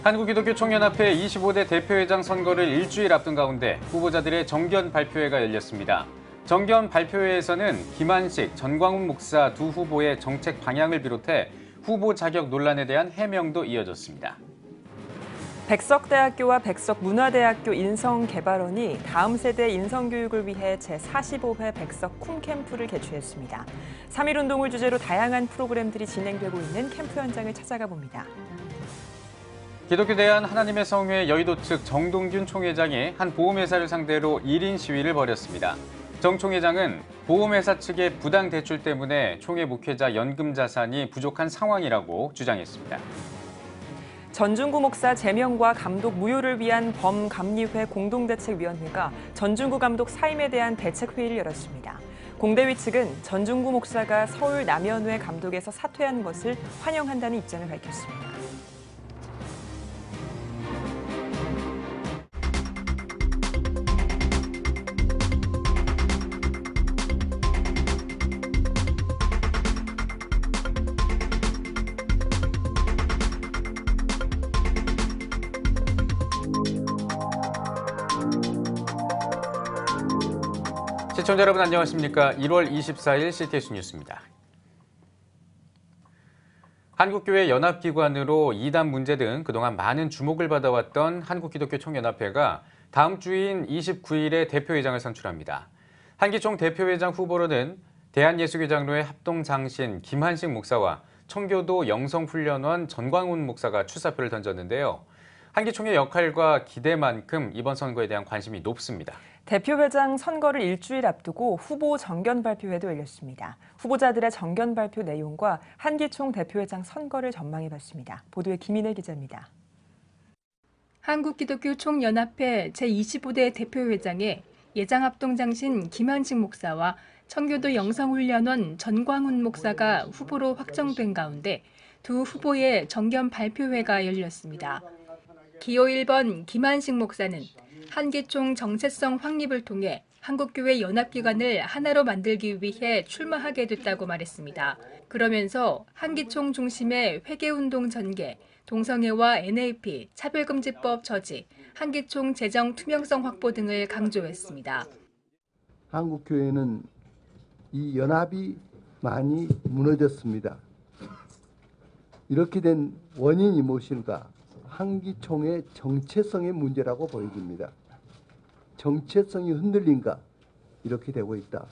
한국기독교총연합회 25대 대표회장 선거를 일주일 앞둔 가운데 후보자들의 정견 발표회가 열렸습니다. 정견 발표회에서는 김한식, 전광훈 목사 두 후보의 정책 방향을 비롯해 후보 자격 논란에 대한 해명도 이어졌습니다. 백석대학교와 백석문화대학교 인성개발원이 다음 세대 인성교육을 위해 제45회 백석 쿵캠프를 개최했습니다. 3.1운동을 주제로 다양한 프로그램들이 진행되고 있는 캠프 현장을 찾아가 봅니다. 기독교대한 하나님의 성회 여의도 측 정동균 총회장이 한 보험회사를 상대로 1인 시위를 벌였습니다. 정 총회장은 보험회사 측의 부당 대출 때문에 총회 목회자 연금 자산이 부족한 상황이라고 주장했습니다. 전중구 목사 제명과 감독 무효를 위한 범감리회 공동대책위원회가 전중구 감독 사임에 대한 대책회의를 열었습니다. 공대위 측은 전중구 목사가 서울 남연회 감독에서 사퇴한 것을 환영한다는 입장을 밝혔습니다. 시청자 여러분 안녕하십니까? 1월 24일 CTS 뉴스입니다. 한국교회 연합기관으로 이단 문제 등 그동안 많은 주목을 받아왔던 한국기독교총연합회가 다음 주인 29일에 대표회장을 선출합니다. 한기총 대표회장 후보로는 대한예수교장로회 합동장신 김한식 목사와 청교도 영성훈련원 전광훈 목사가 출사표를 던졌는데요. 한기총의 역할과 기대만큼 이번 선거에 대한 관심이 높습니다. 대표회장 선거를 일주일 앞두고 후보 정견 발표회도 열렸습니다. 후보자들의 정견 발표 내용과 한기총 대표회장 선거를 전망해봤습니다. 보도에 김인혜 기자입니다. 한국기독교총연합회 제25대 대표회장에 예장합동장신 김한식 목사와 청교도 영성훈련원 전광훈 목사가 후보로 확정된 가운데 두 후보의 정견 발표회가 열렸습니다. 기호 1번 김한식 목사는 한기총 정체성 확립을 통해 한국교회 연합기관을 하나로 만들기 위해 출마하게 됐다고 말했습니다. 그러면서 한기총 중심의 회계운동 전개, 동성애와 NAP, 차별금지법 저지, 한기총 재정 투명성 확보 등을 강조했습니다. 한국교회는 이 연합이 많이 무너졌습니다. 이렇게 된 원인이 무엇일까? 한기총의 정체성의 문제라고 보여집니다. 정체성이 흔들린가? 이렇게 되고 있다.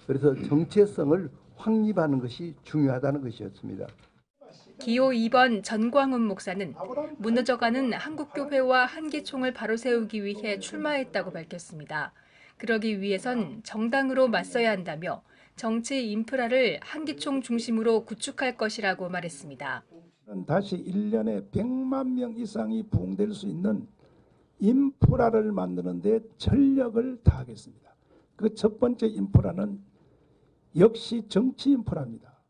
그래서 정체성을 확립하는 것이 중요하다는 것이었습니다. 기호 2번 전광훈 목사는 무너져가는 한국교회와 한기총을 바로 세우기 위해 출마했다고 밝혔습니다. 그러기 위해선 정당으로 맞서야 한다며 정치 인프라를 한기총 중심으로 구축할 것이라고 말했습니다. 다시 1년에 100만 명 이상이 부흥될 수 있는 인프라를 만드는 데 전력을 다하겠습니다. 그 첫 번째 인프라는 역시 정치 인프라입니다.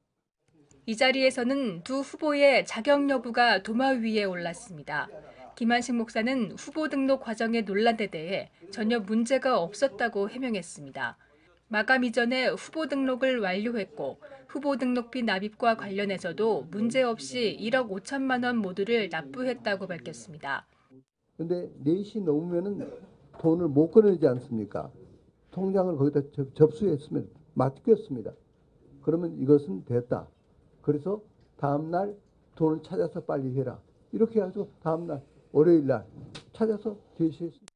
이 자리에서는 두 후보의 자격 여부가 도마 위에 올랐습니다. 김한식 목사는 후보 등록 과정의 논란에 대해 전혀 문제가 없었다고 해명했습니다. 마감 이전에 후보 등록을 완료했고 후보 등록비 납입과 관련해서도 문제없이 1억 5천만 원 모두를 납부했다고 밝혔습니다. 그런데 4시 넘으면 돈을 못 꺼내지 않습니까? 통장을 거기다 접수했으면 맡겼습니다. 그러면 이것은 됐다. 그래서 다음날 돈을 찾아서 빨리 해라. 이렇게 해서 다음날 월요일날 찾아서 제시했습니다.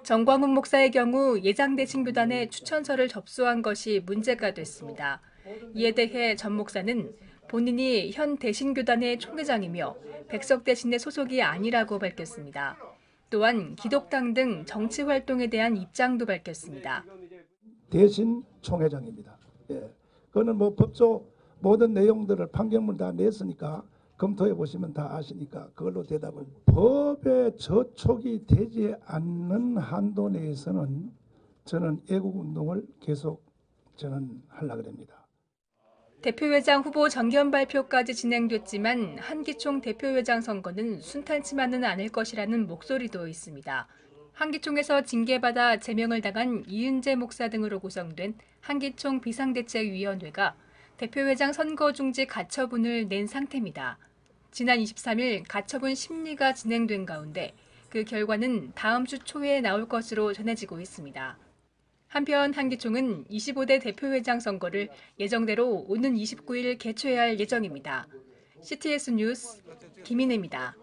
전광훈 목사의 경우 예장대신교단에 추천서를 접수한 것이 문제가 됐습니다. 이에 대해 전 목사는 본인이 현 대신교단의 총회장이며 백석대신의 소속이 아니라고 밝혔습니다. 또한 기독당 등 정치활동에 대한 입장도 밝혔습니다. 대신 총회장입니다. 그거는 법조 모든 내용들을 판결문 다 냈으니까 검토해 보시면 다 아시니까 그걸로 대답을. 법에 저촉이 되지 않는 한도 내에서는 저는 애국운동을 계속 하려고 합니다. 대표회장 후보 정견 발표까지 진행됐지만 한기총 대표회장 선거는 순탄치만은 않을 것이라는 목소리도 있습니다. 한기총에서 징계받아 제명을 당한 이은재 목사 등으로 구성된 한기총 비상대책위원회가 대표회장 선거 중지 가처분을 낸 상태입니다. 지난 23일 가처분 심리가 진행된 가운데 그 결과는 다음 주 초에 나올 것으로 전해지고 있습니다. 한편 한기총은 25대 대표회장 선거를 예정대로 오는 29일 개최할 예정입니다. CTS 뉴스 김인혜입니다.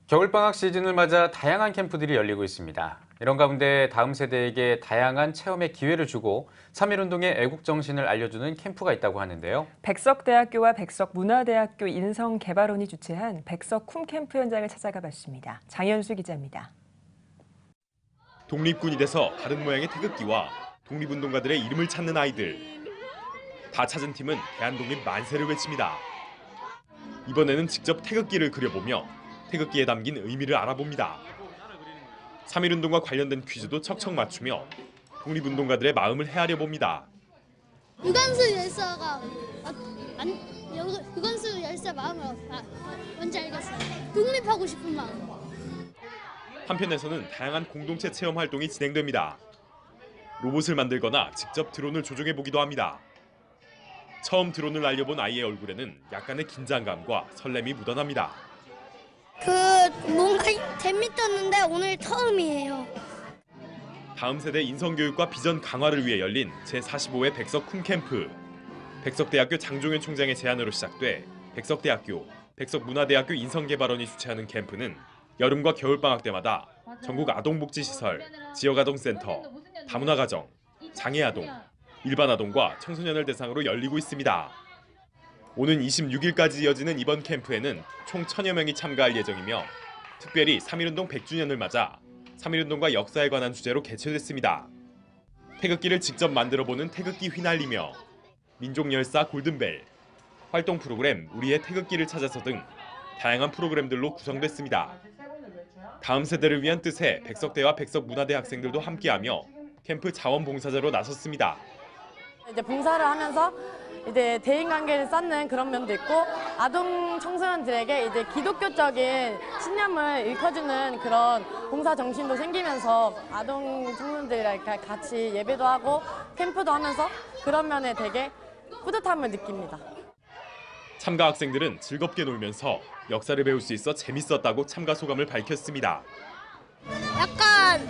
겨울방학 시즌을 맞아 다양한 캠프들이 열리고 있습니다. 이런 가운데 다음 세대에게 다양한 체험의 기회를 주고 3.1운동의 애국정신을 알려주는 캠프가 있다고 하는데요. 백석대학교와 백석문화대학교 인성개발원이 주최한 백석쿰 캠프 현장을 찾아가 봤습니다. 장현수 기자입니다. 독립군이 돼서 다른 모양의 태극기와 독립운동가들의 이름을 찾는 아이들. 다 찾은 팀은 대한독립 만세를 외칩니다. 이번에는 직접 태극기를 그려보며 태극기에 담긴 의미를 알아봅니다. 3.1운동과 관련된 퀴즈도 척척 맞추며 독립운동가들의 마음을 헤아려 봅니다. 유관순 열사가 유관순 열사 마음을 뭔지 알겠어요. 독립하고 싶은 마음. 한편에서는 다양한 공동체 체험 활동이 진행됩니다. 로봇을 만들거나 직접 드론을 조종해 보기도 합니다. 처음 드론을 날려본 아이의 얼굴에는 약간의 긴장감과 설렘이 묻어납니다. 뭔가 재밌었는데 오늘 처음이에요. 다음 세대 인성교육과 비전 강화를 위해 열린 제45회 백석쿰 캠프. 백석대학교 장종현 총장의 제안으로 시작돼 백석대학교, 백석문화대학교 인성개발원이 주최하는 캠프는 여름과 겨울방학 때마다 전국 아동복지시설, 지역아동센터, 다문화가정, 장애아동, 일반아동과 청소년을 대상으로 열리고 있습니다. 오는 26일까지 이어지는 이번 캠프에는 총 1000여 명이 참가할 예정이며 특별히 3.1운동 100주년을 맞아 3.1운동과 역사에 관한 주제로 개최됐습니다. 태극기를 직접 만들어보는 태극기 휘날리며 민족열사 골든벨, 활동 프로그램 우리의 태극기를 찾아서 등 다양한 프로그램들로 구성됐습니다. 다음 세대를 위한 뜻에 백석대와 백석문화대 학생들도 함께하며 캠프 자원봉사자로 나섰습니다. 이제 봉사를 하면서 이제 대인관계를 쌓는 그런 면도 있고 아동 청소년들에게 이제 기독교적인 신념을 일깨워주는 그런 봉사 정신도 생기면서 아동 청소년들이랑 같이 예배도 하고 캠프도 하면서 그런 면에 되게 뿌듯함을 느낍니다. 참가 학생들은 즐겁게 놀면서 역사를 배울 수 있어 재밌었다고 참가 소감을 밝혔습니다. 약간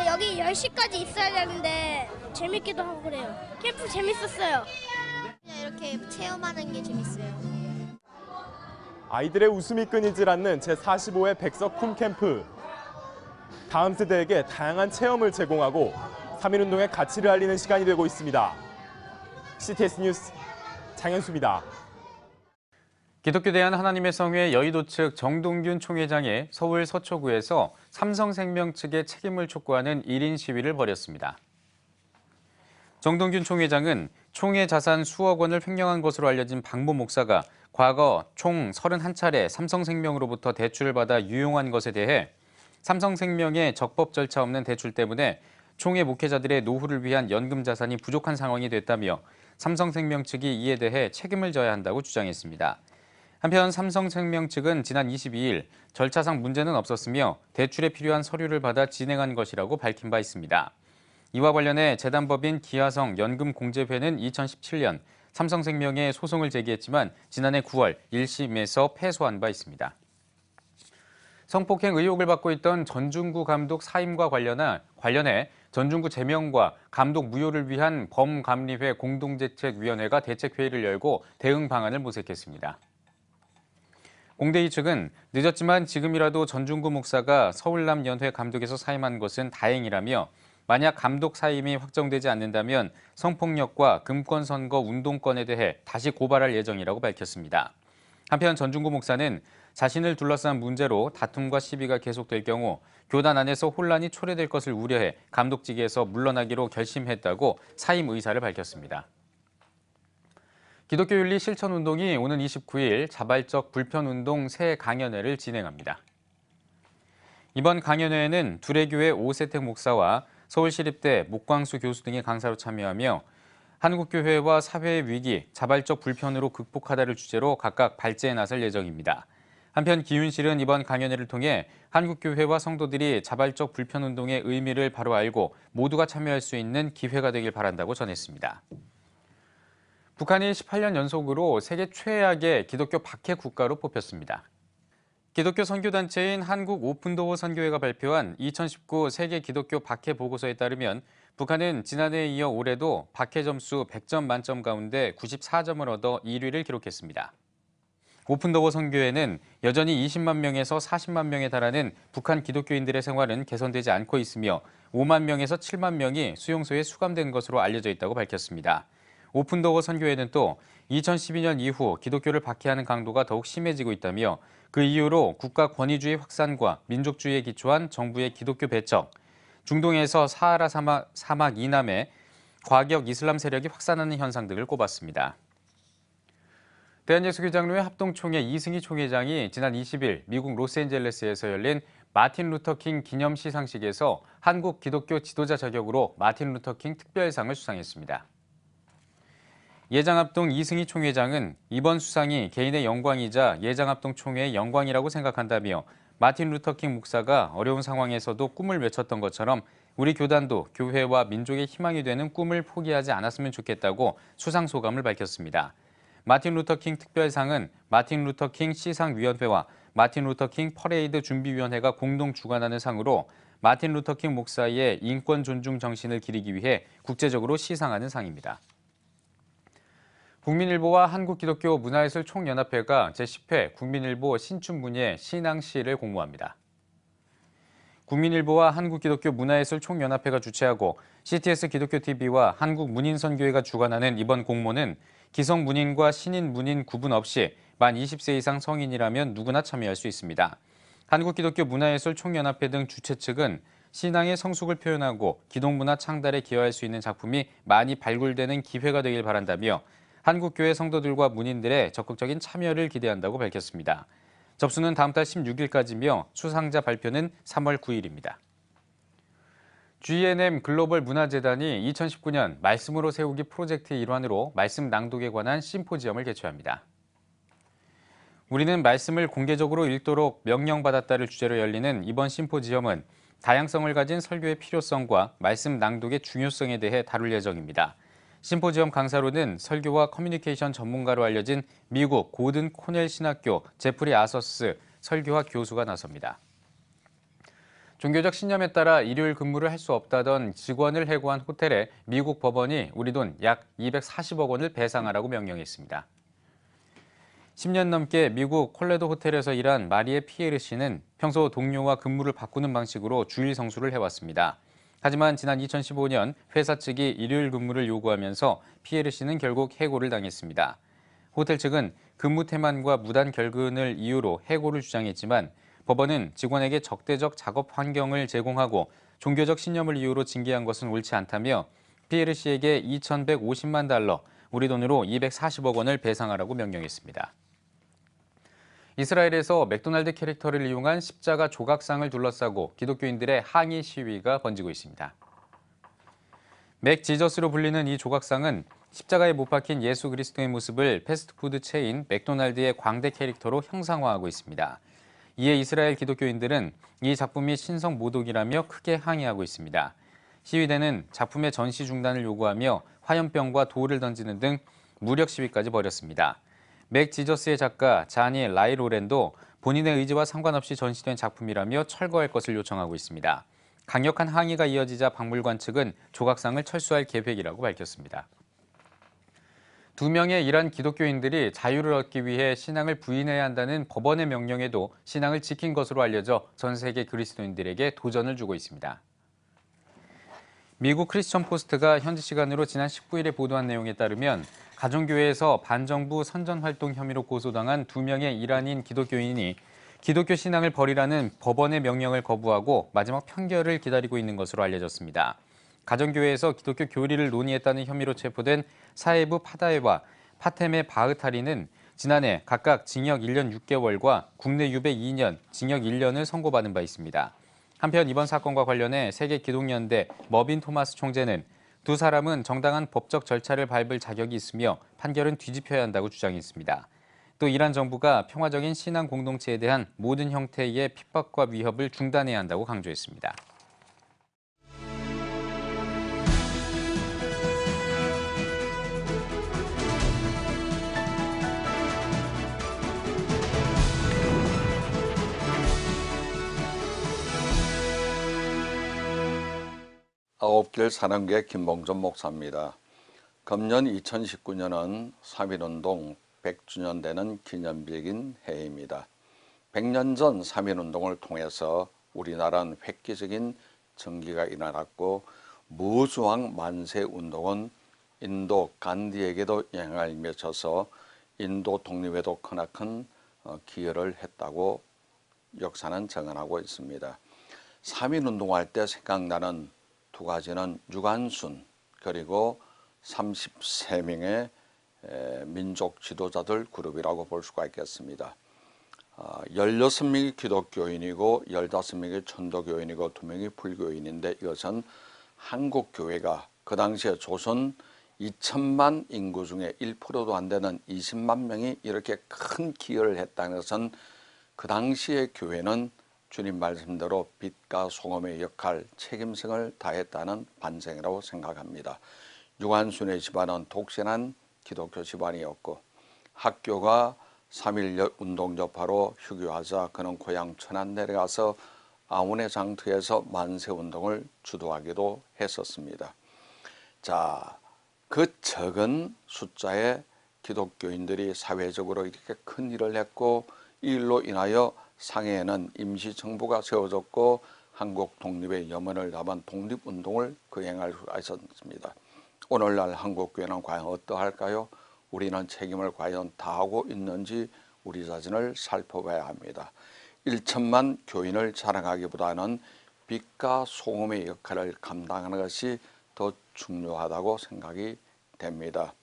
여기 10시까지 있어야 되는데 재밌기도 하고 그래요. 캠프 재밌었어요. 이렇게 체험하는 게 재밌어요. 아이들의 웃음이 끊이질 않는 제45회 백석쿰 캠프. 다음 세대에게 다양한 체험을 제공하고 3.1운동의 가치를 알리는 시간이 되고 있습니다. CTS 뉴스 장현수입니다. 기독교 대한 하나님의 성회 여의도 측 정동균 총회장이 서울 서초구에서 삼성생명 측의 책임을 촉구하는 1인 시위를 벌였습니다. 정동균 총회장은 총회 자산 수억 원을 횡령한 것으로 알려진 박모 목사가 과거 총 31차례 삼성생명으로부터 대출을 받아 유용한 것에 대해 삼성생명의 적법 절차 없는 대출 때문에 총회 목회자들의 노후를 위한 연금 자산이 부족한 상황이 됐다며 삼성생명 측이 이에 대해 책임을 져야 한다고 주장했습니다. 한편 삼성생명 측은 지난 22일 절차상 문제는 없었으며 대출에 필요한 서류를 받아 진행한 것이라고 밝힌 바 있습니다. 이와 관련해 재단법인 기아성 연금공제회는 2017년 삼성생명에 소송을 제기했지만 지난해 9월 1심에서 패소한 바 있습니다. 성폭행 의혹을 받고 있던 전중구 감독 사임과 관련해 전중구 제명과 감독 무효를 위한 범감리회 공동대책위원회가 대책회의를 열고 대응 방안을 모색했습니다. 공대위 측은 늦었지만 지금이라도 전중구 목사가 서울남연회 감독에서 사임한 것은 다행이라며 만약 감독 사임이 확정되지 않는다면 성폭력과 금권선거 운동권에 대해 다시 고발할 예정이라고 밝혔습니다. 한편 전중구 목사는 자신을 둘러싼 문제로 다툼과 시비가 계속될 경우 교단 안에서 혼란이 초래될 것을 우려해 감독직에서 물러나기로 결심했다고 사임 의사를 밝혔습니다. 기독교윤리 실천운동이 오는 29일 자발적 불편운동 새 강연회를 진행합니다. 이번 강연회에는 두레교회 오세택 목사와 서울시립대 목광수 교수 등이 강사로 참여하며 한국교회와 사회의 위기, 자발적 불편으로 극복하다를 주제로 각각 발제에 나설 예정입니다. 한편 기윤실은 이번 강연회를 통해 한국교회와 성도들이 자발적 불편운동의 의미를 바로 알고 모두가 참여할 수 있는 기회가 되길 바란다고 전했습니다. 북한이 18년 연속으로 세계 최악의 기독교 박해 국가로 뽑혔습니다. 기독교 선교단체인 한국 오픈도어 선교회가 발표한 2019 세계 기독교 박해 보고서에 따르면 북한은 지난해에 이어 올해도 박해 점수 100점 만점 가운데 94점을 얻어 1위를 기록했습니다. 오픈도어 선교회는 여전히 20만 명에서 40만 명에 달하는 북한 기독교인들의 생활은 개선되지 않고 있으며 5만 명에서 7만 명이 수용소에 수감된 것으로 알려져 있다고 밝혔습니다. 오픈도어 선교회는 또 2012년 이후 기독교를 박해하는 강도가 더욱 심해지고 있다며 그 이유로 국가 권위주의 확산과 민족주의에 기초한 정부의 기독교 배척, 중동에서 사하라 사막 이남에 과격 이슬람 세력이 확산하는 현상 등을 꼽았습니다. 대한예수교장로회 합동총회 이승희 총회장이 지난 20일 미국 로스앤젤레스에서 열린 마틴 루터킹 기념 시상식에서 한국 기독교 지도자 자격으로 마틴 루터킹 특별상을 수상했습니다. 예장합동 이승희 총회장은 이번 수상이 개인의 영광이자 예장합동 총회의 영광이라고 생각한다며 마틴 루터킹 목사가 어려운 상황에서도 꿈을 외쳤던 것처럼 우리 교단도 교회와 민족의 희망이 되는 꿈을 포기하지 않았으면 좋겠다고 수상 소감을 밝혔습니다. 마틴 루터킹 특별상은 마틴 루터킹 시상위원회와 마틴 루터킹 퍼레이드 준비위원회가 공동 주관하는 상으로 마틴 루터킹 목사의 인권 존중 정신을 기리기 위해 국제적으로 시상하는 상입니다. 국민일보와 한국기독교 문화예술 총연합회가 제10회 국민일보 신춘문예 신앙시를 공모합니다. 국민일보와 한국기독교 문화예술 총연합회가 주최하고 CTS 기독교TV와 한국문인선교회가 주관하는 이번 공모는 기성 문인과 신인 문인 구분 없이 만 20세 이상 성인이라면 누구나 참여할 수 있습니다. 한국기독교 문화예술 총연합회 등 주최 측은 신앙의 성숙을 표현하고 기독문화 창달에 기여할 수 있는 작품이 많이 발굴되는 기회가 되길 바란다며 한국교회 성도들과 문인들의 적극적인 참여를 기대한다고 밝혔습니다. 접수는 다음 달 16일까지며 수상자 발표는 3월 9일입니다. G&M 글로벌 문화재단이 2019년 말씀으로 세우기 프로젝트의 일환으로 말씀 낭독에 관한 심포지엄을 개최합니다. 우리는 말씀을 공개적으로 읽도록 명령받았다를 주제로 열리는 이번 심포지엄은 다양성을 가진 설교의 필요성과 말씀 낭독의 중요성에 대해 다룰 예정입니다. 심포지엄 강사로는 설교와 커뮤니케이션 전문가로 알려진 미국 고든 코넬 신학교 제프리 아서스 설교학 교수가 나섭니다. 종교적 신념에 따라 일요일 근무를 할 수 없다던 직원을 해고한 호텔에 미국 법원이 우리 돈 약 240억 원을 배상하라고 명령했습니다. 10년 넘게 미국 콜레도 호텔에서 일한 마리에 피에르 씨는 평소 동료와 근무를 바꾸는 방식으로 주일 성수를 해왔습니다. 하지만 지난 2015년 회사 측이 일요일 근무를 요구하면서 피에르 씨는 결국 해고를 당했습니다. 호텔 측은 근무 태만과 무단 결근을 이유로 해고를 주장했지만 법원은 직원에게 적대적 작업 환경을 제공하고 종교적 신념을 이유로 징계한 것은 옳지 않다며 피에르 씨에게 2,150만 달러, 우리 돈으로 240억 원을 배상하라고 명령했습니다. 이스라엘에서 맥도날드 캐릭터를 이용한 십자가 조각상을 둘러싸고 기독교인들의 항의 시위가 번지고 있습니다. 맥 지저스로 불리는 이 조각상은 십자가에 못 박힌 예수 그리스도의 모습을 패스트푸드 체인 맥도날드의 광대 캐릭터로 형상화하고 있습니다. 이에 이스라엘 기독교인들은 이 작품이 신성 모독이라며 크게 항의하고 있습니다. 시위대는 작품의 전시 중단을 요구하며 화염병과 돌을 던지는 등 무력 시위까지 벌였습니다. 맥 지저스의 작가 자니 라이로렌도 본인의 의지와 상관없이 전시된 작품이라며 철거할 것을 요청하고 있습니다. 강력한 항의가 이어지자 박물관 측은 조각상을 철수할 계획이라고 밝혔습니다. 2명의 이란 기독교인들이 자유를 얻기 위해 신앙을 부인해야 한다는 법원의 명령에도 신앙을 지킨 것으로 알려져 전 세계 그리스도인들에게 도전을 주고 있습니다. 미국 크리스천 포스트가 현지 시간으로 지난 19일에 보도한 내용에 따르면 가정교회에서 반정부 선전활동 혐의로 고소당한 2명의 이란인 기독교인이 기독교 신앙을 버리라는 법원의 명령을 거부하고 마지막 판결을 기다리고 있는 것으로 알려졌습니다. 가정교회에서 기독교 교리를 논의했다는 혐의로 체포된 사헤브 파다에와 파테메 바흐타리는 지난해 각각 징역 1년 6개월과 국내 유배 2년, 징역 1년을 선고받은 바 있습니다. 한편 이번 사건과 관련해 세계기독연대 머빈 토마스 총재는 두 사람은 정당한 법적 절차를 밟을 자격이 있으며 판결은 뒤집혀야 한다고 주장했습니다. 또 이란 정부가 평화적인 신앙 공동체에 대한 모든 형태의 핍박과 위협을 중단해야 한다고 강조했습니다. 아홉길 사랑교회 김봉전 목사입니다. 금년 2019년은 3.1운동 100주년 되는 기념비적인 해입니다. 100년 전 3.1운동을 통해서 우리나라는 획기적인 전기가 일어났고 무수왕 만세운동은 인도 간디에게도 영향을 미쳐서 인도 독립에도 크나큰 기여를 했다고 역사는 증언하고 있습니다. 3.1운동할 때 생각나는 두 가지는 유관순 그리고 33명의 민족 지도자들 그룹이라고 볼 수가 있겠습니다. 16명이 기독교인이고 15명이 천도교인이고 2명이 불교인인데 이것은 한국교회가 그 당시에 조선 2천만 인구 중에 1%도 안 되는 20만 명이 이렇게 큰 기여를 했다는 것은 그 당시의 교회는 주님 말씀대로 빛과 소금의 역할, 책임성을 다했다는 반증이라고 생각합니다. 유관순의 집안은 독실한 기독교 집안이었고 학교가 3.1 운동 여파로 휴교하자 그는 고향 천안 내려가서 아문의 장터에서 만세운동을 주도하기도 했었습니다. 자, 그 적은 숫자의 기독교인들이 사회적으로 이렇게 큰 일을 했고 이 일로 인하여 상해에는 임시정부가 세워졌고 한국 독립의 염원을 담은 독립운동을 거행할 수가 있었습니다. 오늘날 한국교회는 과연 어떠할까요? 우리는 책임을 과연 다하고 있는지 우리 자신을 살펴봐야 합니다. 1천만 교인을 자랑하기보다는 빛과 소금의 역할을 감당하는 것이 더 중요하다고 생각이 됩니다.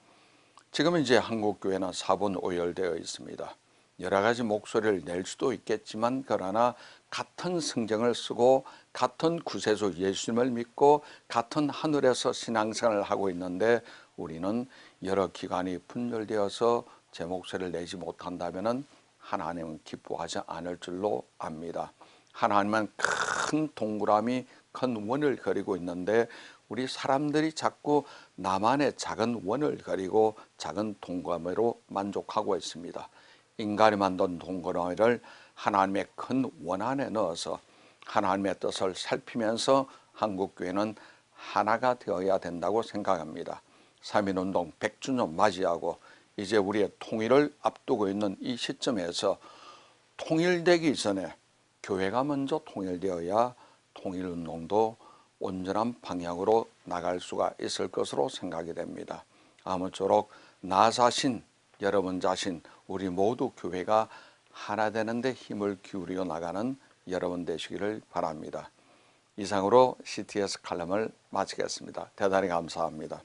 지금 이제 한국교회는 4분 오열되어 있습니다. 여러 가지 목소리를 낼 수도 있겠지만 그러나 같은 성경을 쓰고 같은 구세주 예수님을 믿고 같은 하늘에서 신앙생활을 하고 있는데 우리는 여러 기관이 분열되어서 제 목소리를 내지 못한다면 하나님은 기뻐하지 않을 줄로 압니다. 하나님은 큰 동그라미, 큰 원을 그리고 있는데 우리 사람들이 자꾸 나만의 작은 원을 그리고 작은 동그라미로 만족하고 있습니다. 인간이 만든 동그라미를 하나님의 큰 원 안에 넣어서 하나님의 뜻을 살피면서 한국교회는 하나가 되어야 된다고 생각합니다. 3.1운동 100주년 맞이하고 이제 우리의 통일을 앞두고 있는 이 시점에서 통일되기 전에 교회가 먼저 통일되어야 통일운동도 온전한 방향으로 나갈 수가 있을 것으로 생각이 됩니다. 아무쪼록 나 자신, 여러분 자신, 우리 모두 교회가 하나 되는데 힘을 기울여 나가는 여러분 되시기를 바랍니다. 이상으로 CTS 칼럼을 마치겠습니다. 대단히 감사합니다.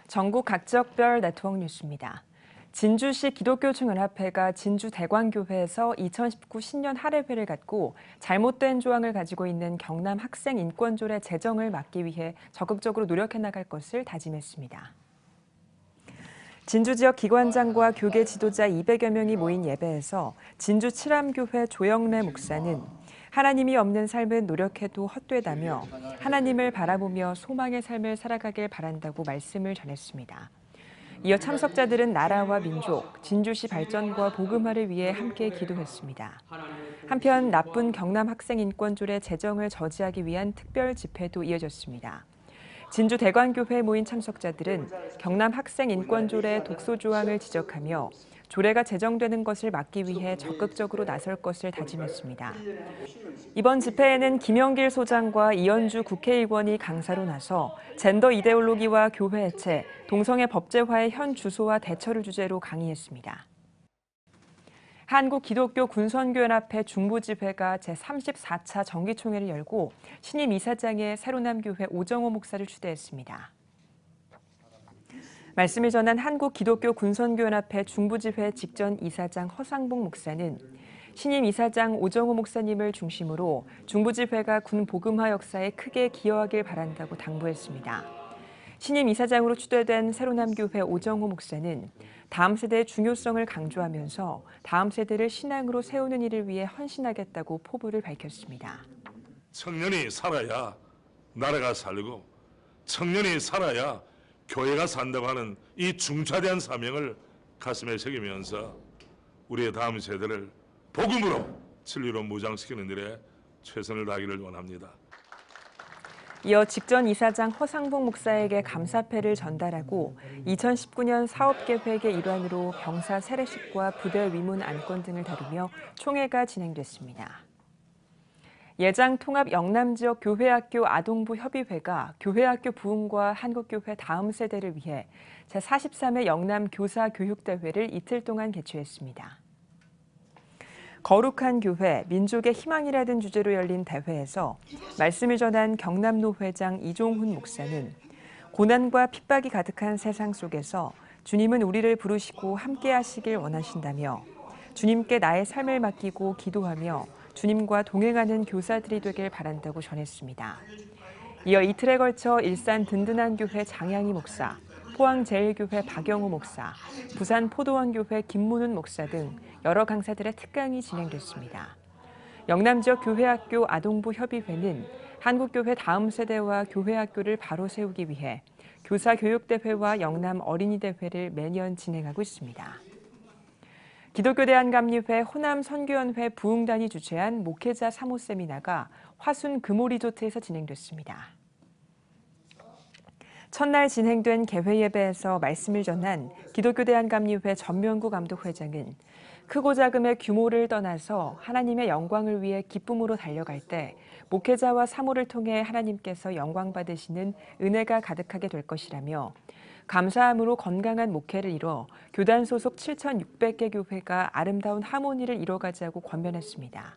전국 각지역별 네트워크 뉴스입니다. 진주시 기독교총연합회가 진주대관교회에서 2019 신년 할애회를 갖고 잘못된 조항을 가지고 있는 경남 학생인권조례 제정을 막기 위해 적극적으로 노력해 나갈 것을 다짐했습니다. 진주 지역 기관장과 교계 지도자 200여 명이 모인 예배에서 진주 칠암교회 조영래 목사는 하나님이 없는 삶은 노력해도 헛되다며 하나님을 바라보며 소망의 삶을 살아가길 바란다고 말씀을 전했습니다. 이어 참석자들은 나라와 민족, 진주시 발전과 복음화를 위해 함께 기도했습니다. 한편 나쁜 경남 학생인권조례 제정을 저지하기 위한 특별 집회도 이어졌습니다. 진주 대관교회에 모인 참석자들은 경남 학생인권조례 독소조항을 지적하며 조례가 제정되는 것을 막기 위해 적극적으로 나설 것을 다짐했습니다. 이번 집회에는 김영길 소장과 이현주 국회의원이 강사로 나서 젠더 이데올로기와 교회 해체, 동성애 법제화의 현 주소와 대처를 주제로 강의했습니다. 한국기독교군선교연합회 중부지회가 제34차 정기총회를 열고 신임 이사장에 새로남교회 오정호 목사를 추대했습니다. 말씀을 전한 한국기독교군선교연합회 중부지회 직전 이사장 허상봉 목사는 신임 이사장 오정호 목사님을 중심으로 중부지회가 군 복음화 역사에 크게 기여하길 바란다고 당부했습니다. 신임 이사장으로 추대된 새로남교회 오정호 목사는 다음 세대의 중요성을 강조하면서 다음 세대를 신앙으로 세우는 일을 위해 헌신하겠다고 포부를 밝혔습니다. 청년이 살아야 나라가 살고 청년이 살아야 교회가 산다고 하는 이 중차대한 사명을 가슴에 새기면서 우리의 다음 세대를 복음으로 진리로 무장시키는 일에 최선을 다하기를 원합니다. 이어 직전 이사장 허상봉 목사에게 감사패를 전달하고 2019년 사업계획의 일환으로 병사 세례식과 부대 위문 안건 등을 다루며 총회가 진행됐습니다. 예장 통합 영남지역 교회학교 아동부 협의회가 교회학교 부흥과 한국교회 다음 세대를 위해 제43회 영남 교사 교육대회를 이틀 동안 개최했습니다. 거룩한 교회, 민족의 희망이라는 주제로 열린 대회에서 말씀을 전한 경남노 회장 이종훈 목사는 고난과 핍박이 가득한 세상 속에서 주님은 우리를 부르시고 함께 하시길 원하신다며 주님께 나의 삶을 맡기고 기도하며 주님과 동행하는 교사들이 되길 바란다고 전했습니다. 이어 이틀에 걸쳐 일산 든든한 교회 장양희 목사, 포항제일교회 박영호 목사, 부산 포도원교회 김문훈 목사 등 여러 강사들의 특강이 진행됐습니다. 영남지역 교회학교 아동부 협의회는 한국교회 다음 세대와 교회학교를 바로 세우기 위해 교사교육대회와 영남 어린이대회를 매년 진행하고 있습니다. 기독교대한감리회 호남선교연회 부흥단이 주최한 목회자 사모 세미나가 화순 금오리조트에서 진행됐습니다. 첫날 진행된 개회 예배에서 말씀을 전한 기독교대한감리회 전명구 감독회장은 크고 작음의 규모를 떠나서 하나님의 영광을 위해 기쁨으로 달려갈 때 목회자와 사모를 통해 하나님께서 영광 받으시는 은혜가 가득하게 될 것이라며 감사함으로 건강한 목회를 이뤄 교단 소속 7,600개 교회가 아름다운 하모니를 이뤄가자고 권면했습니다.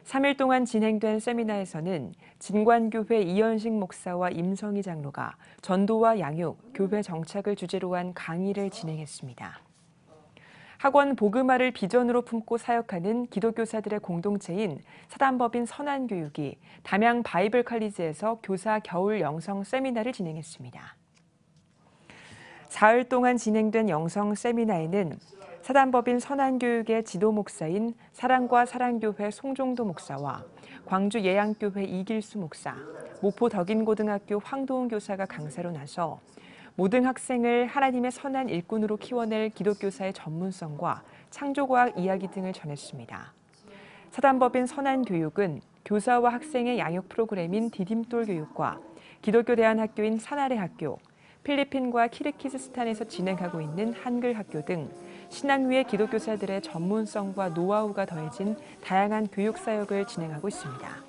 3일 동안 진행된 세미나에서는 진관교회 이현식 목사와 임성희 장로가 전도와 양육, 교회 정착을 주제로 한 강의를 진행했습니다. 학원 복음화를 비전으로 품고 사역하는 기독교사들의 공동체인 사단법인 선한교육이 담양 바이블 칼리지에서 교사 겨울 영성 세미나를 진행했습니다. 사흘 동안 진행된 영성 세미나에는 사단법인 선한교육의 지도 목사인 사랑과 사랑교회 송종도 목사와 광주 예양교회 이길수 목사, 목포 덕인고등학교 황도훈 교사가 강사로 나서 모든 학생을 하나님의 선한 일꾼으로 키워낼 기독교사의 전문성과 창조과학 이야기 등을 전했습니다. 사단법인 선한교육은 교사와 학생의 양육 프로그램인 디딤돌 교육과 기독교 대안학교인 사나레 학교, 필리핀과 키르기즈스탄에서 진행하고 있는 한글 학교 등 신앙 위의 기독교사들의 전문성과 노하우가 더해진 다양한 교육 사역을 진행하고 있습니다.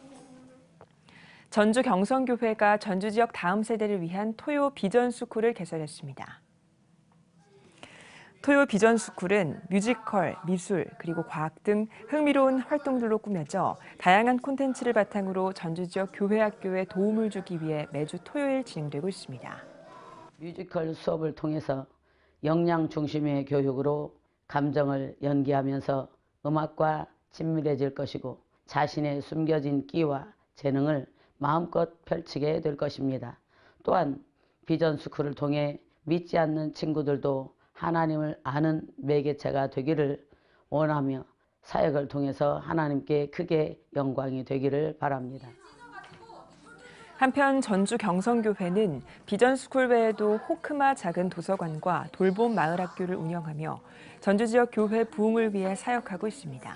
전주 경성교회가 전주 지역 다음 세대를 위한 토요 비전 스쿨을 개설했습니다. 토요 비전 스쿨은 뮤지컬, 미술, 그리고 과학 등 흥미로운 활동들로 꾸며져 다양한 콘텐츠를 바탕으로 전주 지역 교회 학교에 도움을 주기 위해 매주 토요일 진행되고 있습니다. 뮤지컬 수업을 통해서 역량 중심의 교육으로 감정을 연기하면서 음악과 친밀해질 것이고 자신의 숨겨진 끼와 재능을 마음껏 펼치게 될 것입니다. 또한 비전스쿨을 통해 믿지 않는 친구들도 하나님을 아는 매개체가 되기를 원하며 사역을 통해서 하나님께 크게 영광이 되기를 바랍니다. 한편 전주 경성교회는 비전스쿨 외에도 호크마 작은 도서관과 돌봄 마을학교를 운영하며 전주 지역 교회 부흥을 위해 사역하고 있습니다.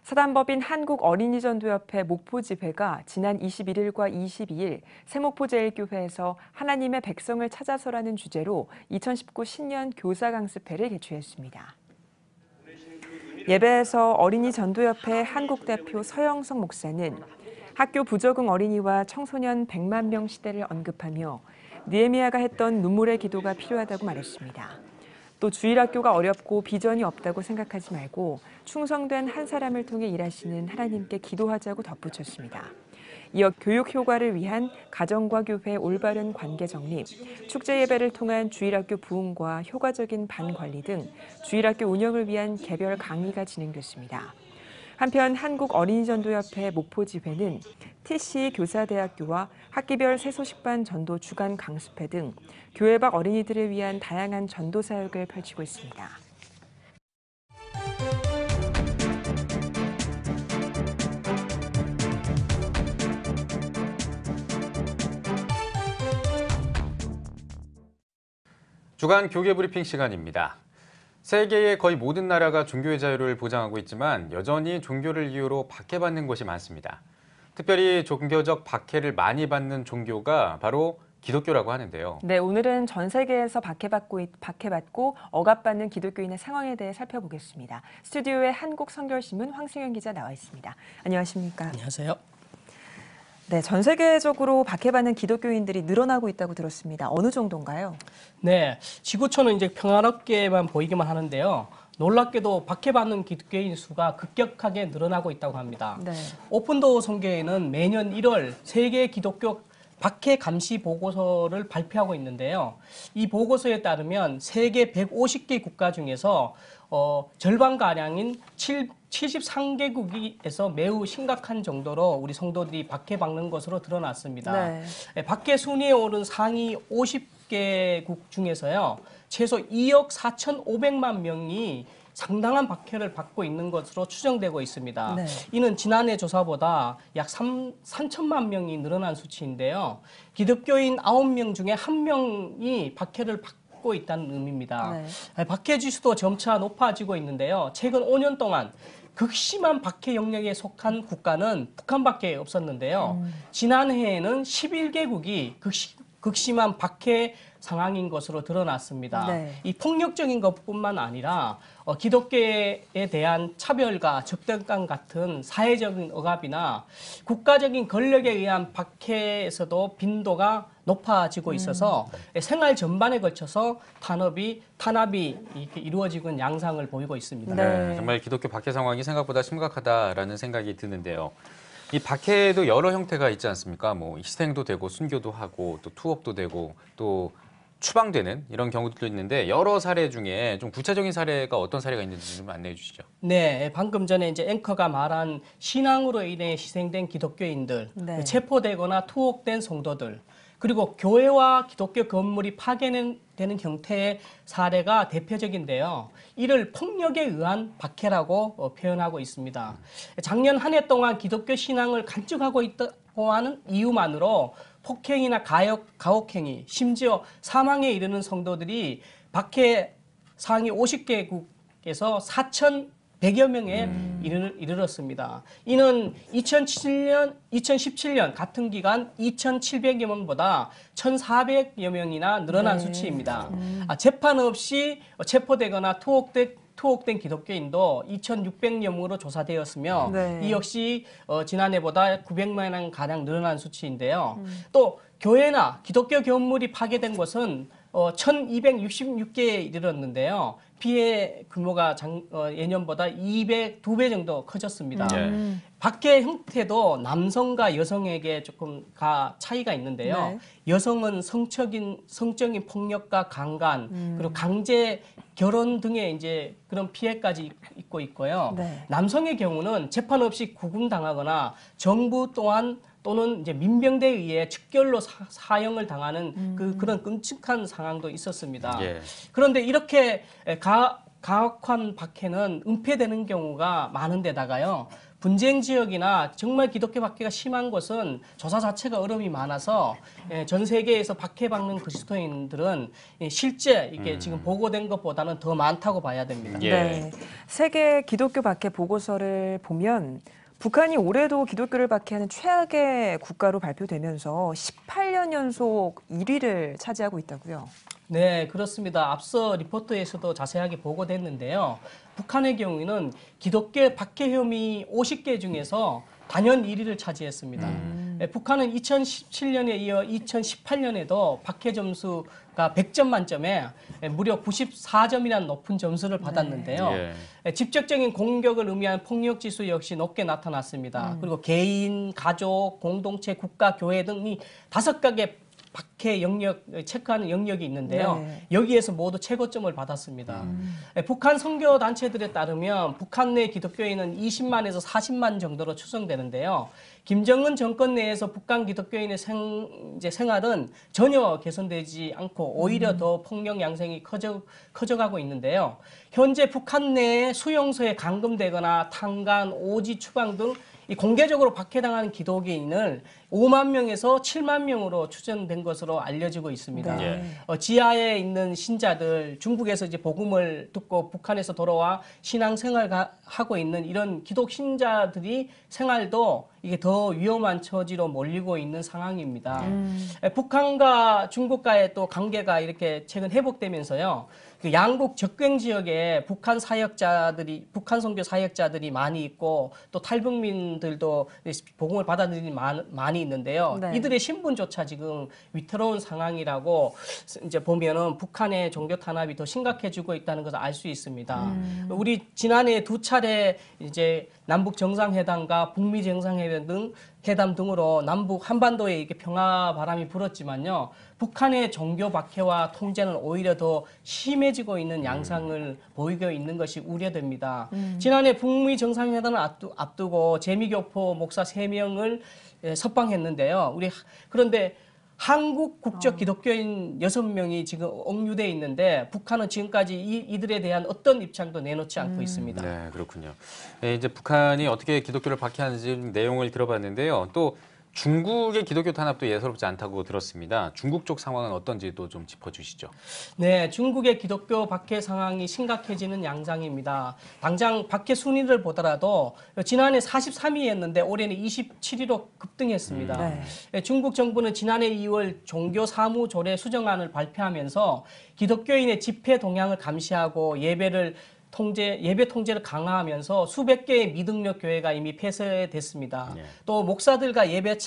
사단법인 한국어린이전도협회 목포지회가 지난 21일과 22일 세목포제일교회에서 하나님의 백성을 찾아서라는 주제로 2019 신년 교사 강습회를 개최했습니다. 예배에서 어린이전도협회 한국대표 서영석 목사는 학교 부적응 어린이와 청소년 100만 명 시대를 언급하며 느헤미야가 했던 눈물의 기도가 필요하다고 말했습니다. 또 주일학교가 어렵고 비전이 없다고 생각하지 말고 충성된 한 사람을 통해 일하시는 하나님께 기도하자고 덧붙였습니다. 이어 교육 효과를 위한 가정과 교회의 올바른 관계 정립, 축제 예배를 통한 주일학교 부흥과 효과적인 반 관리 등 주일학교 운영을 위한 개별 강의가 진행됐습니다. 한편 한국어린이전도협회 목포지회는 TC 교사대학교와 학기별 새소식반 전도 주간 강습회 등 교회 밖 어린이들을 위한 다양한 전도 사역을 펼치고 있습니다. 주간 교계 브리핑 시간입니다. 세계의 거의 모든 나라가 종교의 자유를 보장하고 있지만 여전히 종교를 이유로 박해받는 곳이 많습니다. 특별히 종교적 박해를 많이 받는 종교가 바로 기독교라고 하는데요. 네, 오늘은 전 세계에서 박해받고 억압받는 기독교인의 상황에 대해 살펴보겠습니다. 스튜디오에 한국선결신문 황승현 기자 나와 있습니다. 안녕하십니까? 안녕하세요. 네, 전 세계적으로 박해받는 기독교인들이 늘어나고 있다고 들었습니다. 어느 정도인가요? 네, 지구촌은 이제 평화롭게만 보이기만 하는데요. 놀랍게도 박해받는 기독교인 수가 급격하게 늘어나고 있다고 합니다. 네. 오픈도어 선교회는 매년 1월 세계 기독교 박해 감시 보고서를 발표하고 있는데요. 이 보고서에 따르면 세계 150개 국가 중에서 절반가량인 73개국에서 매우 심각한 정도로 우리 성도들이 박해받는 것으로 드러났습니다. 네. 박해 순위에 오른 상위 50개국 중에서요. 최소 2억 4,500만 명이 상당한 박해를 받고 있는 것으로 추정되고 있습니다. 네. 이는 지난해 조사보다 약 3천만 명이 늘어난 수치인데요. 기독교인 9명 중에 1명이 박해를 받고 있다는 의미입니다. 네. 박해 지수도 점차 높아지고 있는데요. 최근 5년 동안 극심한 박해 영역에 속한 국가는 북한밖에 없었는데요. 지난해에는 11개국이 극심한 박해 상황인 것으로 드러났습니다. 네. 이 폭력적인 것뿐만 아니라 기독교에 대한 차별과 적대감 같은 사회적인 억압이나 국가적인 권력에 의한 박해에서도 빈도가 높아지고 있어서 생활 전반에 걸쳐서 탄압이 이렇게 이루어지고 있는 양상을 보이고 있습니다. 네, 정말 기독교 박해 상황이 생각보다 심각하다라는 생각이 드는데요. 이 박해에도 여러 형태가 있지 않습니까? 뭐 희생도 되고 순교도 하고 또 투옥도 되고 또 추방되는 이런 경우들도 있는데 여러 사례 중에 좀 구체적인 사례가 어떤 사례가 있는지 좀 안내해 주시죠. 네, 방금 전에 이제 앵커가 말한 신앙으로 인해 희생된 기독교인들, 네. 체포되거나 투옥된 성도들, 그리고 교회와 기독교 건물이 파괴되는 형태의 사례가 대표적인데요. 이를 폭력에 의한 박해라고 표현하고 있습니다. 작년 한 해 동안 기독교 신앙을 간직하고 있다고 하는 이유만으로 폭행이나 가혹행위, 심지어 사망에 이르는 성도들이 박해 상위 50개국에서 4,100여 명에 이르렀습니다. 이는 2017년 같은 기간 2,700여 명보다 1,400여 명이나 늘어난 수치입니다. 재판 없이 체포되거나 투옥된 기독교인도 2,600명으로 조사되었으며 네. 이 역시 지난해보다 900만 명 가량 늘어난 수치인데요. 또 교회나 기독교 건물이 파괴된 것은 1,266개에 이르렀는데요. 피해 규모가 예년보다 202배 정도 커졌습니다. 박해 형태도 남성과 여성에게 조금 차이가 있는데요. 네. 여성은 성적인 폭력과 강간, 그리고 강제 결혼 등의 이제 그런 피해까지 입고 있고요. 네. 남성의 경우는 재판 없이 구금당하거나 정부 또는 이제 민병대에 의해 즉결로 사형을 당하는 그런 끔찍한 상황도 있었습니다. 예. 그런데 이렇게 가혹한 박해는 은폐되는 경우가 많은데다가요. 분쟁 지역이나 정말 기독교 박해가 심한 곳은 조사 자체가 어려움이 많아서 전 세계에서 박해받는 그리스도인들은 실제 이게 지금 보고된 것보다는 더 많다고 봐야 됩니다. 예. 네. 세계 기독교 박해 보고서를 보면 북한이 올해도 기독교를 박해하는 최악의 국가로 발표되면서 18년 연속 1위를 차지하고 있다고요. 네, 그렇습니다. 앞서 리포트에서도 자세하게 보고됐는데요. 북한의 경우에는 기독교 박해 혐의 50개 중에서 단연 1위를 차지했습니다. 북한은 2017년에 이어 2018년에도 박해 점수가 100점 만점에 무려 94점이라는 높은 점수를 받았는데요. 직접적인 공격을 의미한 폭력 지수 역시 높게 나타났습니다. 그리고 개인, 가족, 공동체, 국가, 교회 등이 5가지 박해 영역, 체크하는 영역이 있는데요. 네. 여기에서 모두 최고점을 받았습니다. 북한 선교 단체들에 따르면 북한 내 기독교인은 20만에서 40만 정도로 추정되는데요. 김정은 정권 내에서 북한 기독교인의 생활은 전혀 개선되지 않고 오히려 더 폭력 양상이 커져가고 있는데요. 현재 북한 내에 수용소에 감금되거나 탄간, 오지, 추방 등 이 공개적으로 박해당한 기독인을 5만 명에서 7만 명으로 추정된 것으로 알려지고 있습니다. 네. 지하에 있는 신자들, 중국에서 이제 복음을 듣고 북한에서 돌아와 신앙생활 하고 있는 이런 기독 신자들이 생활도 이게 더 위험한 처지로 몰리고 있는 상황입니다. 북한과 중국과의 또 관계가 이렇게 최근 회복되면서요. 그 양국 접경 지역에 북한 선교 사역자들이 많이 있고 또 탈북민들도 복음을 받아들이는 많이 있는데요. 네. 이들의 신분조차 지금 위태로운 상황이라고 이제 보면은 북한의 종교 탄압이 더 심각해지고 있다는 것을 알 수 있습니다. 우리 지난해 2차례 이제 남북 정상회담과 북미 정상회담 등으로 남북 한반도에 이렇게 평화 바람이 불었지만요. 북한의 종교 박해와 통제는 오히려 더 심해지고 있는 양상을 보이고 있는 것이 우려됩니다. 지난해 북미 정상회담을 앞두고 재미교포 목사 3명을 석방했는데요. 그런데 한국 국적 기독교인 6명이 지금 억류돼 있는데 북한은 지금까지 이들에 대한 어떤 입장도 내놓지 않고 있습니다. 네, 그렇군요. 네, 이제 북한이 어떻게 기독교를 박해하는지 내용을 들어봤는데요. 또 중국의 기독교 탄압도 예사롭지 않다고 들었습니다. 중국 쪽 상황은 어떤지도 좀 짚어주시죠. 네, 중국의 기독교 박해 상황이 심각해지는 양상입니다. 당장 박해 순위를 보더라도 지난해 43위였는데 올해는 27위로 급등했습니다. 중국 정부는 지난해 2월 종교 사무조례 수정안을 발표하면서 기독교인의 집회 동향을 감시하고 예배 통제를 강화하면서 수백 개의 미등록 교회가 이미 폐쇄됐습니다. 또 목사들과 예배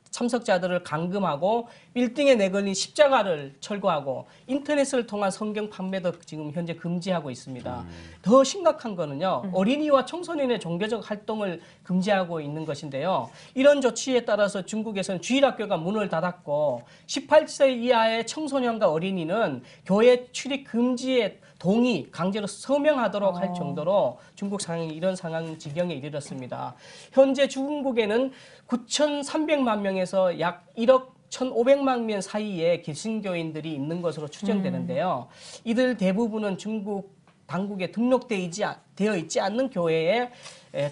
참석자들을 감금하고 빌딩에 내걸린 십자가를 철거하고 인터넷을 통한 성경 판매도 지금 현재 금지하고 있습니다. 더 심각한 거는요. 어린이와 청소년의 종교적 활동을 금지하고 있는 것인데요. 이런 조치에 따라서 중국에서는 주일학교가 문을 닫았고 18세 이하의 청소년과 어린이는 교회 출입 금지에 동의, 강제로 서명하도록 할 정도로 중국 상황이 이런 상황 지경에 이르렀습니다. 현재 중국에는 9,300만 명에서 약 1억 1,500만 명 사이에 개신교인들이 있는 것으로 추정되는데요. 이들 대부분은 중국 당국에 등록되어 있지 않는 교회에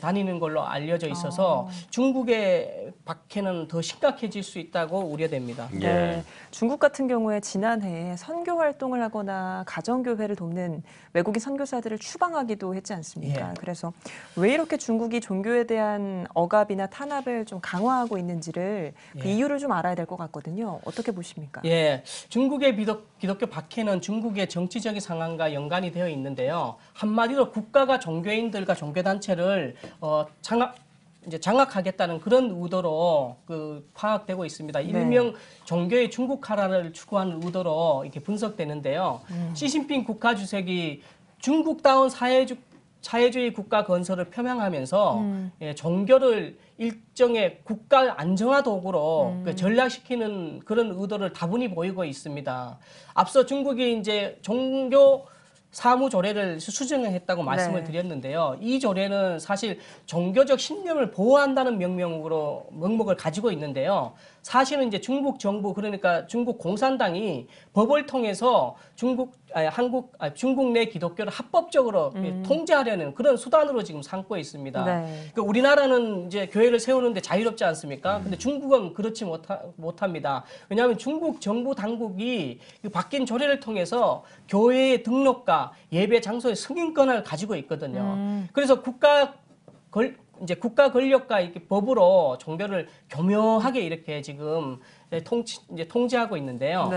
다니는 걸로 알려져 있어서 중국의 박해는 더 심각해질 수 있다고 우려됩니다. 네. 중국 같은 경우에 지난해 선교 활동을 하거나 가정교회를 돕는 외국인 선교사들을 추방하기도 했지 않습니까? 그래서 왜 이렇게 중국이 종교에 대한 억압이나 탄압을 좀 강화하고 있는지를 그 이유를 좀 알아야 될 것 같거든요. 어떻게 보십니까? 중국의 기독교 박해는 중국의 정치적인 상황과 연관이 되어 있는데요. 한마디로 국가가 종교인들과 종교단체를 장악하겠다는 그런 의도로 파악되고 있습니다. 일명 종교의 중국화를 추구하는 의도로 이렇게 분석되는데요. 시진핑 국가주석이 중국다운 사회주의 국가 건설을 표명하면서 종교를 일정의 국가 안정화 도구로 전락시키는 그런 의도를 다분히 보이고 있습니다. 앞서 중국이 이제 종교 사무조례를 수정했다고 말씀을 드렸는데요. 이 조례는 사실 종교적 신념을 보호한다는 명목을 가지고 있는데요. 사실은 이제 중국 정부 그러니까 중국 공산당이 법을 통해서 중국 내 기독교를 합법적으로 통제하려는 그런 수단으로 지금 삼고 있습니다. 그러니까 우리나라는 이제 교회를 세우는데 자유롭지 않습니까? 근데 중국은 그렇지 못합니다. 왜냐하면 중국 정부 당국이 바뀐 조례를 통해서 교회의 등록과 예배 장소의 승인권을 가지고 있거든요. 그래서 국가 권력과 이렇게 법으로 종교를 교묘하게 이렇게 지금 통제하고 있는데요.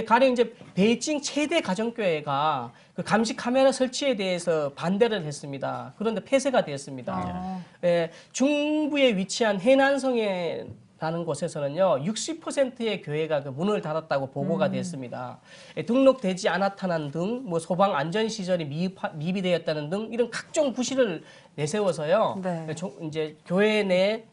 가령 이제 베이징 최대 가정교회가 그 감시 카메라 설치에 대해서 반대를 했습니다. 그런데 폐쇄가 되었습니다. 중부에 위치한 해난성에 라는 곳에서는요, 60%의 교회가 그 문을 닫았다고 보고가 됐습니다. 등록되지 않았다는 등, 소방 안전 시설이 미비되었다는 등 이런 각종 부실을 내세워서요, 이제 교회 내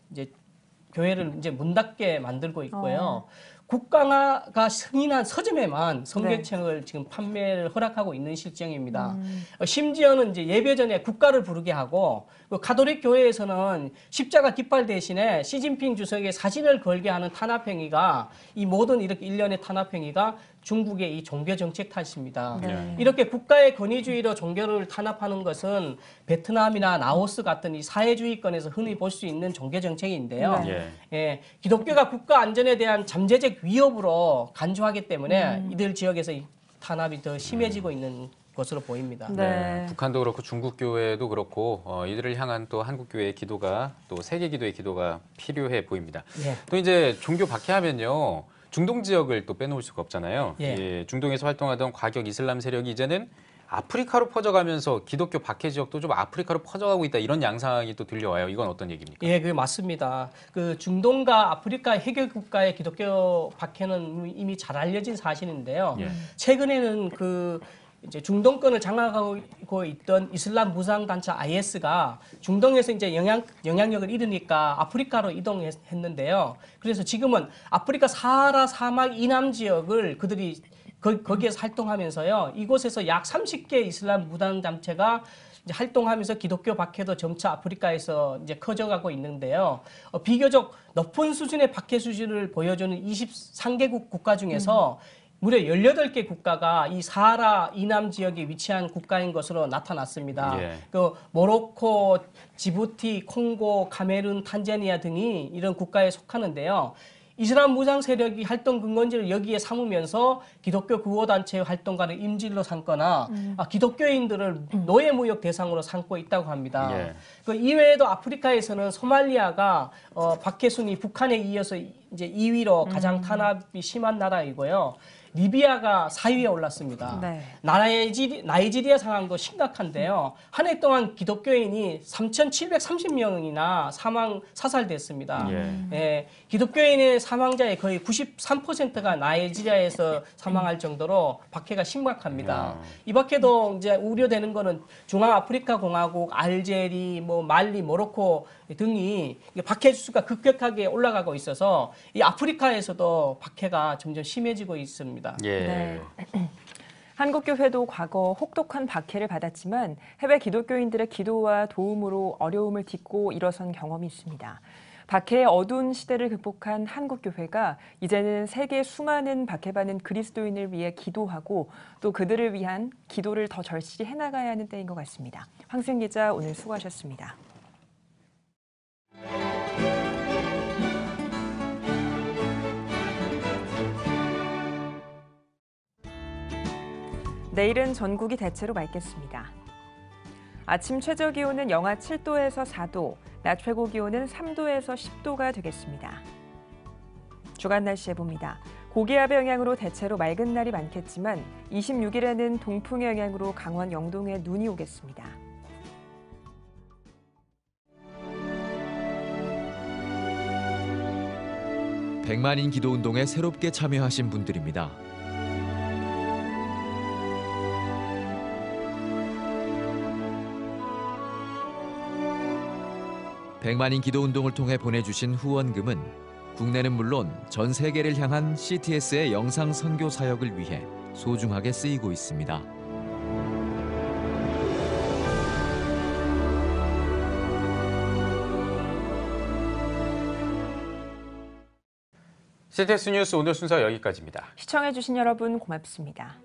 교회를 이제 문 닫게 만들고 있고요. 국가가 승인한 서점에만 성경책을 지금 판매를 허락하고 있는 실정입니다. 심지어는 이제 예배 전에 국가를 부르게 하고 가톨릭 교회에서는 십자가 깃발 대신에 시진핑 주석의 사진을 걸게 하는 탄압행위가 이 모든 이렇게 일련의 탄압행위가 중국의 이 종교 정책 탓입니다. 네. 이렇게 국가의 권위주의로 종교를 탄압하는 것은 베트남이나 라오스 같은 이 사회주의권에서 흔히 볼 수 있는 종교 정책인데요. 네. 예, 기독교가 국가 안전에 대한 잠재적 위협으로 간주하기 때문에 이들 지역에서 이 탄압이 더 심해지고 있는 것으로 보입니다. 네. 북한도 그렇고 중국 교회도 그렇고 이들을 향한 또 한국 교회의 기도가 또 세계 기도의 기도가 필요해 보입니다. 예. 또 이제 종교 박해하면요. 중동 지역을 또 빼놓을 수가 없잖아요. 예. 예, 중동에서 활동하던 과격 이슬람 세력이 이제는 아프리카로 퍼져가면서 기독교 박해 지역도 좀 아프리카로 퍼져가고 있다 이런 양상이 또 들려와요. 이건 어떤 얘기입니까? 예, 그 맞습니다. 그 중동과 아프리카 해결 국가의 기독교 박해는 이미 잘 알려진 사실인데요. 예. 최근에는 그 이제 중동권을 장악하고 있던 이슬람 무장 단체 IS가 중동에서 이제 영향력을 잃으니까 아프리카로 이동했는데요. 그래서 지금은 아프리카 사하라 사막 이남 지역을 그들이 거기에서 활동하면서요. 이곳에서 약 30개 이슬람 무장 단체가 이제 활동하면서 기독교 박해도 점차 아프리카에서 이제 커져가고 있는데요. 비교적 높은 수준의 박해 수준을 보여주는 23개국 국가 중에서 무려 18개 국가가 이 사하라 이남 지역에 위치한 국가인 것으로 나타났습니다. 예. 그 모로코, 지부티, 콩고, 카메룬, 탄자니아 등이 이런 국가에 속하는데요. 이슬람 무장 세력이 활동 근거지를 여기에 삼으면서 기독교 구호단체의 활동가를 임질로 삼거나 기독교인들을 노예무역 대상으로 삼고 있다고 합니다. 예. 그 이외에도 아프리카에서는 소말리아가 박해 순위 북한에 이어서 이제 2위로 가장 탄압이 심한 나라이고요. 리비아가 4위에 올랐습니다. 네. 나이지리아 상황도 심각한데요. 한 해 동안 기독교인이 3,730명이나 사살됐습니다. 예, 기독교인의 사망자의 거의 93%가 나이지리아에서 사망할 정도로 박해가 심각합니다. 이 밖에도 이제 우려되는 거는 중앙아프리카 공화국, 알제리, 뭐 말리, 모로코 등이 박해 수가 급격하게 올라가고 있어서 이 아프리카에서도 박해가 점점 심해지고 있습니다. 예. 네. 한국교회도 과거 혹독한 박해를 받았지만 해외 기독교인들의 기도와 도움으로 어려움을 딛고 일어선 경험이 있습니다. 박해의 어두운 시대를 극복한 한국교회가 이제는 세계 수많은 박해받는 그리스도인을 위해 기도하고 또 그들을 위한 기도를 더 절실히 해나가야 하는 때인 것 같습니다. 황수영 기자 오늘 수고하셨습니다. 내일은 전국이 대체로 맑겠습니다. 아침 최저 기온은 영하 7도에서 4도, 낮 최고 기온은 3도에서 10도가 되겠습니다. 주간 날씨 해봅니다. 고기압의 영향으로 대체로 맑은 날이 많겠지만 26일에는 동풍의 영향으로 강원 영동에 눈이 오겠습니다. 백만인 기도운동에 새롭게 참여하신 분들입니다. 백만인 기도운동을 통해 보내주신 후원금은 국내는 물론 전 세계를 향한 CTS의 영상 선교 사역을 위해 소중하게 쓰이고 있습니다. CTS 뉴스 오늘 순서 여기까지입니다. 시청해주신 여러분 고맙습니다.